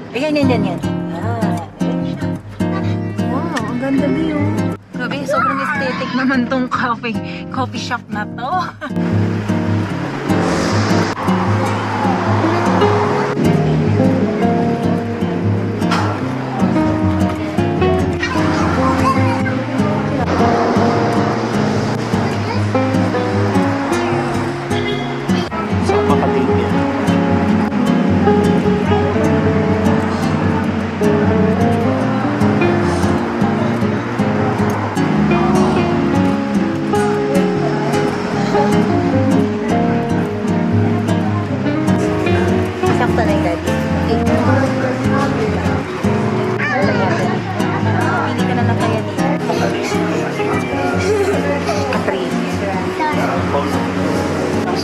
Ayan, yan. Wow, ang ganda niyo. Grabe, sobrang aesthetic naman tong coffee shop na to.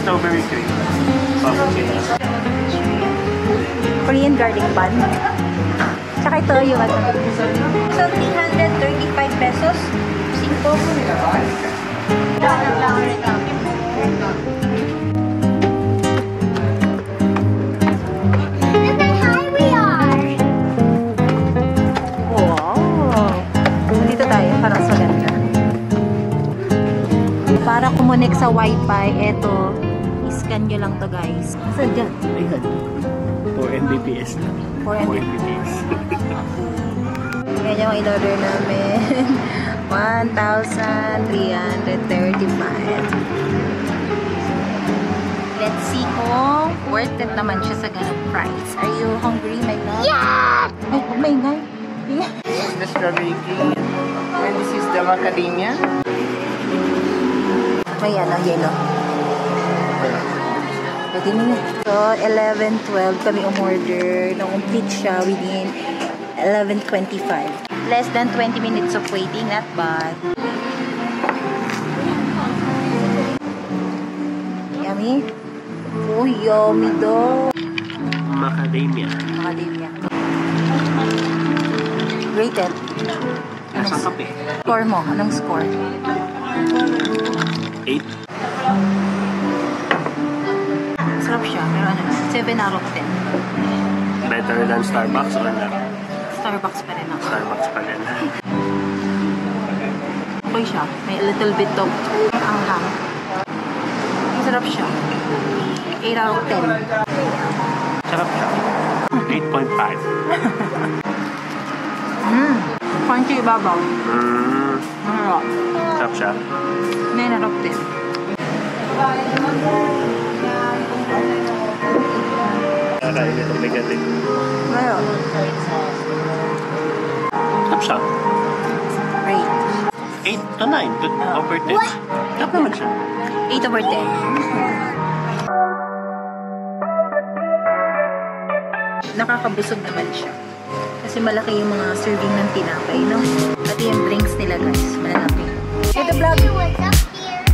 Strawberry cream. Korean garlic bun. Tsaka ito yung ano. So, 335 pesos. 5. Wow! Dito tayo, parang sa ganda. Para kumonek sa wifi, eto, iscan nyo lang to guys. Saan dyan? Ayan. 4 Mbps lang. 4 Mbps. Yan yung in-order namin. 1,335. Let's see kung worth it naman siya sa ganung price. Are you hungry, my love? Yeah! Ay, oh my God. This is the strawberry cream. And this is the macadamia. May ano, yellow. Pwede nila. So, 11:12 kami umorder. Na-complete siya within 11:25. Less than 20 minutes of waiting. Not bad. Yummy? Oh, yummy daw. Macadamia. Macadamia. Rated. Nasa kape. Score mo? Anong score? 8. Sarap siya. Pero ano, 7 out of 10. Better than Starbucks or not? Starbucks pa rin ako. Starbucks pa rin. Okay siya. May little bit of anghang. Masarap siya. 8 out of 10. Sarap siya. 8.5. Crunchy ibabaw. Masarap. Sarap siya. 9 out of 10. Kakain itong bigatin. Ngayon. Sarap siya. Great. 8 to 9 to over 10. Sarap naman siya. 8 over 10. Nakakabusog naman siya. Kasi malaki yung mga serving ng tinapay, no? At yung drinks nila, guys. Malalaki. Ito vlog. What's up here?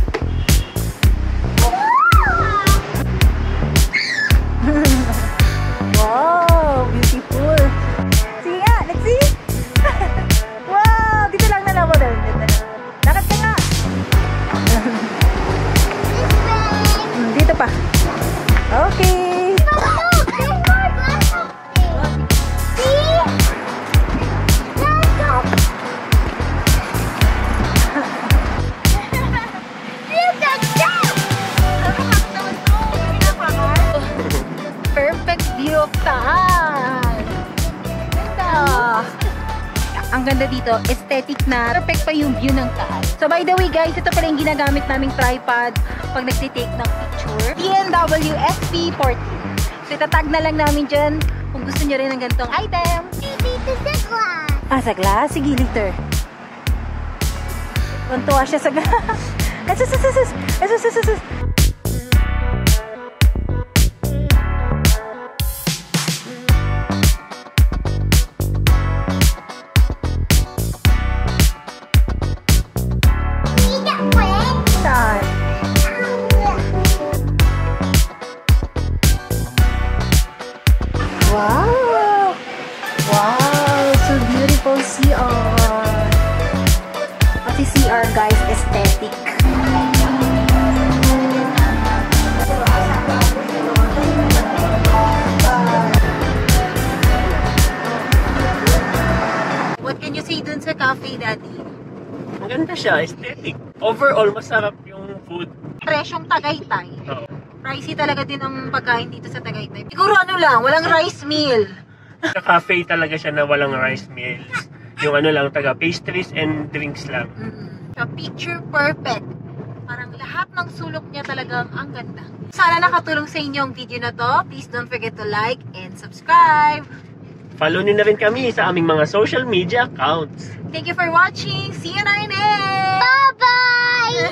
Wow! Beautiful! Sige nga! Let's see! Wow! Dito lang na ako. Lakad ka nga! Dito pa. Okay! Ang ganda dito, aesthetic na, perfect pa yung view ng taas. So by the way guys, ito pala yung ginagamit naming tripod pag nagtitake ng picture. BMW SP40. So itatag na lang namin dyan kung gusto nyo rin ng ganitong item. Dito sa glass. Ah, sa glass? Sige, later. Tuntua siya sa glass. Wow! Wow! So beautiful CR! Pati CR guys, aesthetic. cafe, Daddy? Maganda siya, aesthetic. Overall, masarap yung food. Presyong Tagaytay. Oo. Pricey talaga din ang pagkain dito sa Tagaytay. Siguro ano lang, walang rice meal. Sa cafe talaga siya na walang rice meals. Yung ano lang, taga pastries and drinks lang. So, picture perfect. Parang lahat ng sulok niya talagang ang ganda. Sana nakatulong sa inyo ang video na to. Please don't forget to like and subscribe. Follow nyo na rin kami sa aming mga social media accounts. Thank you for watching. See you na next!